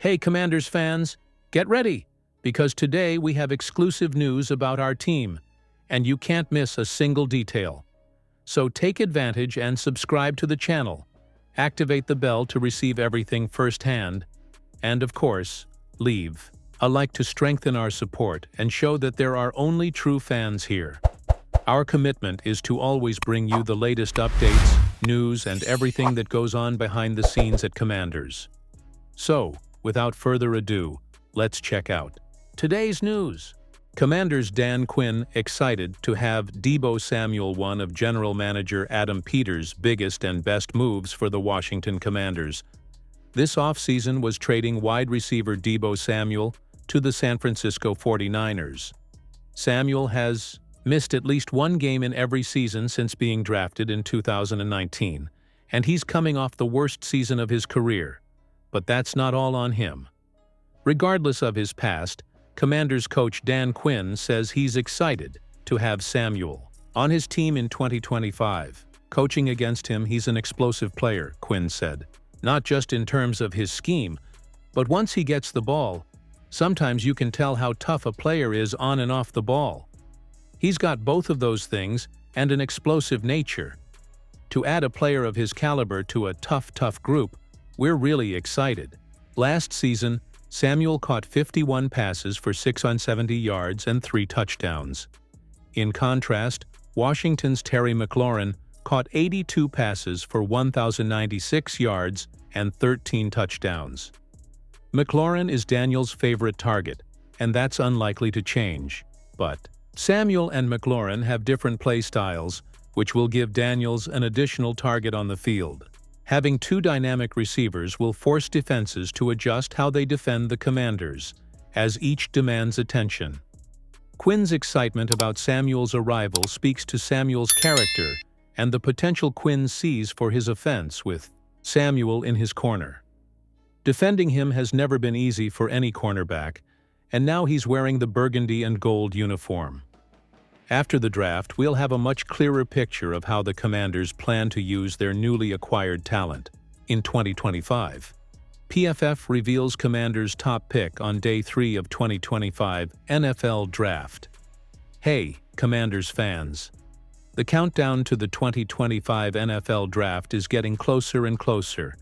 Hey Commanders fans, get ready, because today we have exclusive news about our team, and you can't miss a single detail. So take advantage and subscribe to the channel, activate the bell to receive everything firsthand, and of course, leave a like to strengthen our support and show that there are only true fans here. Our commitment is to always bring you the latest updates, news, and everything that goes on behind the scenes at Commanders. So, without further ado, let's check out today's news. Commanders Dan Quinn excited to have Deebo Samuel, one of General Manager Adam Peters' biggest and best moves for the Washington Commanders. This offseason was trading wide receiver Deebo Samuel to the San Francisco 49ers. Samuel has missed at least one game in every season since being drafted in 2019, and he's coming off the worst season of his career. But that's not all on him. Regardless of his past, Commanders coach Dan Quinn says he's excited to have Samuel on his team in 2025. Coaching against him, he's an explosive player, Quinn said. Not just in terms of his scheme, but once he gets the ball, sometimes you can tell how tough a player is on and off the ball. He's got both of those things and an explosive nature. To add a player of his caliber to a tough group, we're really excited. Last season, Samuel caught 51 passes for 670 yards and 3 touchdowns. In contrast, Washington's Terry McLaurin caught 82 passes for 1,096 yards and 13 touchdowns. McLaurin is Daniel's favorite target, and that's unlikely to change. But Samuel and McLaurin have different play styles, which will give Daniels an additional target on the field. Having two dynamic receivers will force defenses to adjust how they defend the Commanders, as each demands attention. Quinn's excitement about Samuel's arrival speaks to Samuel's character and the potential Quinn sees for his offense with Samuel in his corner. Defending him has never been easy for any cornerback, and now he's wearing the burgundy and gold uniform. After the draft, we'll have a much clearer picture of how the Commanders plan to use their newly acquired talent. In 2025, PFF reveals Commanders' top pick on Day 3 of 2025 NFL Draft. Hey, Commanders fans! The countdown to the 2025 NFL Draft is getting closer and closer,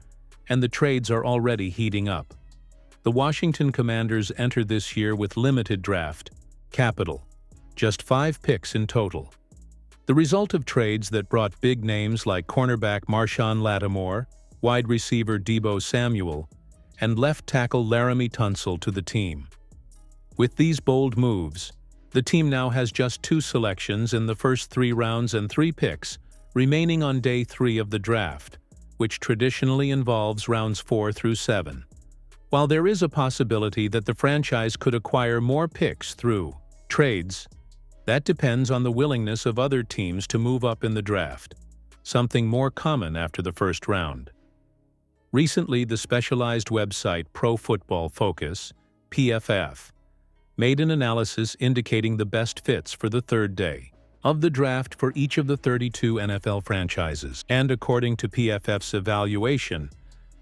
and the trades are already heating up. The Washington Commanders enter this year with limited draft capital. Just 5 picks in total. The result of trades that brought big names like cornerback Marshawn Lattimore, wide receiver Deebo Samuel, and left tackle Laramie Tunsil to the team. With these bold moves, the team now has just 2 selections in the first 3 rounds and 3 picks remaining on Day 3 of the draft, which traditionally involves rounds 4 through 7. While there is a possibility that the franchise could acquire more picks through trades, that depends on the willingness of other teams to move up in the draft, something more common after the first round. Recently, the specialized website Pro Football Focus, PFF, made an analysis indicating the best fits for the third day of the draft for each of the 32 NFL franchises. And according to PFF's evaluation,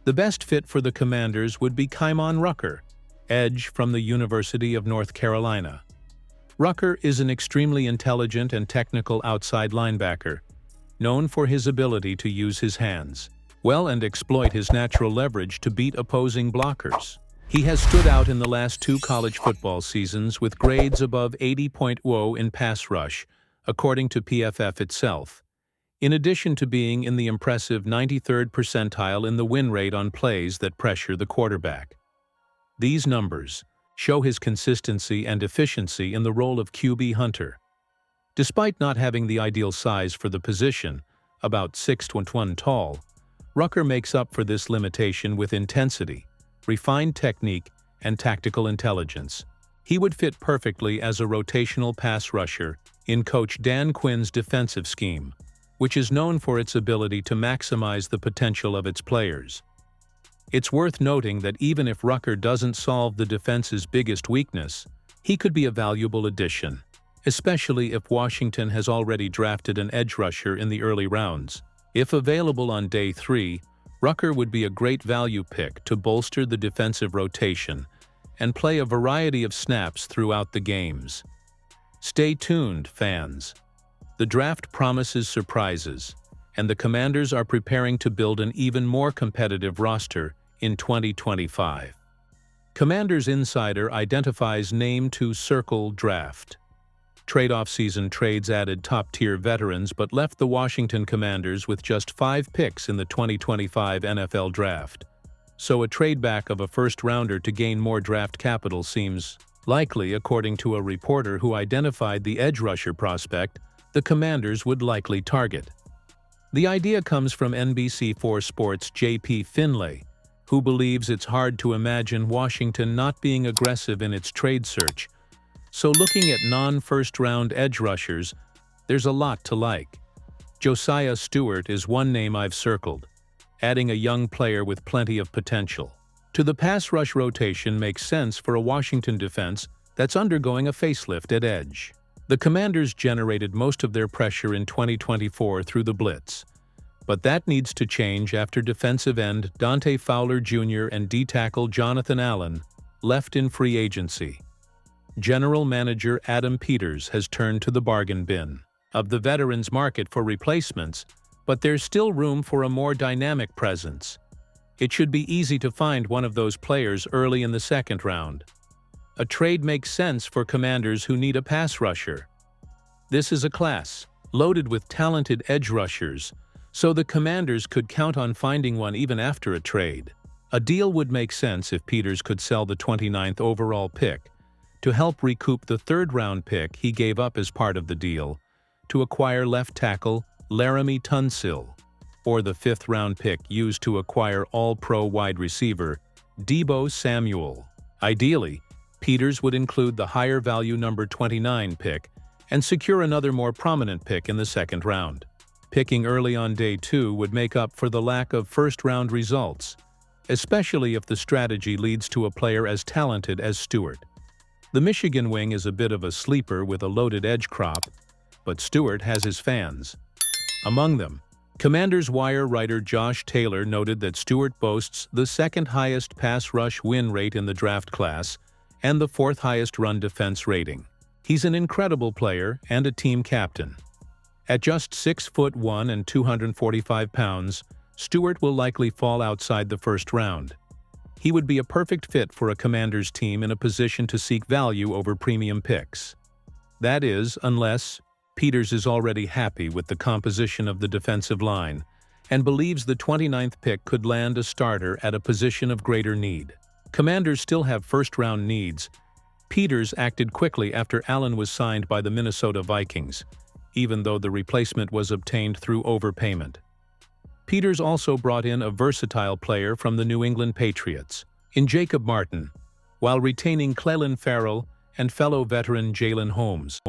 the best fit for the Commanders would be Kymon Rucker, edge from the University of North Carolina. Rucker is an extremely intelligent and technical outside linebacker, known for his ability to use his hands well and exploit his natural leverage to beat opposing blockers. He has stood out in the last 2 college football seasons with grades above 80.0 in pass rush, according to PFF itself, in addition to being in the impressive 93rd percentile in the win rate on plays that pressure the quarterback. These numbers show his consistency and efficiency in the role of QB hunter. Despite not having the ideal size for the position, about 6'1" tall, Rucker makes up for this limitation with intensity, refined technique, and tactical intelligence. He would fit perfectly as a rotational pass rusher in Coach Dan Quinn's defensive scheme, which is known for its ability to maximize the potential of its players. It's worth noting that even if Rucker doesn't solve the defense's biggest weakness, he could be a valuable addition, especially if Washington has already drafted an edge rusher in the early rounds. If available on Day 3, Rucker would be a great value pick to bolster the defensive rotation and play a variety of snaps throughout the games. Stay tuned, fans. The draft promises surprises, and the Commanders are preparing to build an even more competitive roster in 2025. Commanders Insider identifies name to circle draft. Trade-off season trades added top-tier veterans but left the Washington Commanders with just 5 picks in the 2025 NFL Draft. So a trade back of a first-rounder to gain more draft capital seems likely, according to a reporter who identified the edge rusher prospect the Commanders would likely target. The idea comes from NBC4 Sports' J.P. Finlay, who believes it's hard to imagine Washington not being aggressive in its trade search. So looking at non-first-round edge rushers, there's a lot to like. Josiah Stewart is one name I've circled, adding a young player with plenty of potential. To the pass rush rotation makes sense for a Washington defense that's undergoing a facelift at edge. The Commanders generated most of their pressure in 2024 through the blitz, but that needs to change after defensive end Dante Fowler Jr. and D-tackle Jonathan Allen left in free agency. General Manager Adam Peters has turned to the bargain bin of the veterans market for replacements, but there's still room for a more dynamic presence. It should be easy to find one of those players early in the second round. A trade makes sense for Commanders who need a pass rusher. This is a class loaded with talented edge rushers, so the Commanders could count on finding one even after a trade. A deal would make sense if Peters could sell the 29th overall pick to help recoup the third-round pick he gave up as part of the deal to acquire left tackle Laramie Tunsil, or the 5th-round pick used to acquire All-Pro wide receiver Deebo Samuel. Ideally, Peters would include the higher-value number 29 pick and secure another more prominent pick in the second round. Picking early on day 2 would make up for the lack of first-round results, especially if the strategy leads to a player as talented as Stewart. The Michigan wing is a bit of a sleeper with a loaded edge crop, but Stewart has his fans. Among them, Commanders wire writer Josh Taylor noted that Stewart boasts the 2nd highest pass rush win rate in the draft class and the 4th highest run defense rating. He's an incredible player and a team captain. At just 6'1" and 245 pounds, Stewart will likely fall outside the first round. He would be a perfect fit for a Commanders team in a position to seek value over premium picks. That is, unless Peters is already happy with the composition of the defensive line and believes the 29th pick could land a starter at a position of greater need. Commanders still have first-round needs. Peters acted quickly after Allen was signed by the Minnesota Vikings, even though the replacement was obtained through overpayment. Peters also brought in a versatile player from the New England Patriots, in Jacob Martin, while retaining Clelin Ferrell and fellow veteran Jalen Holmes.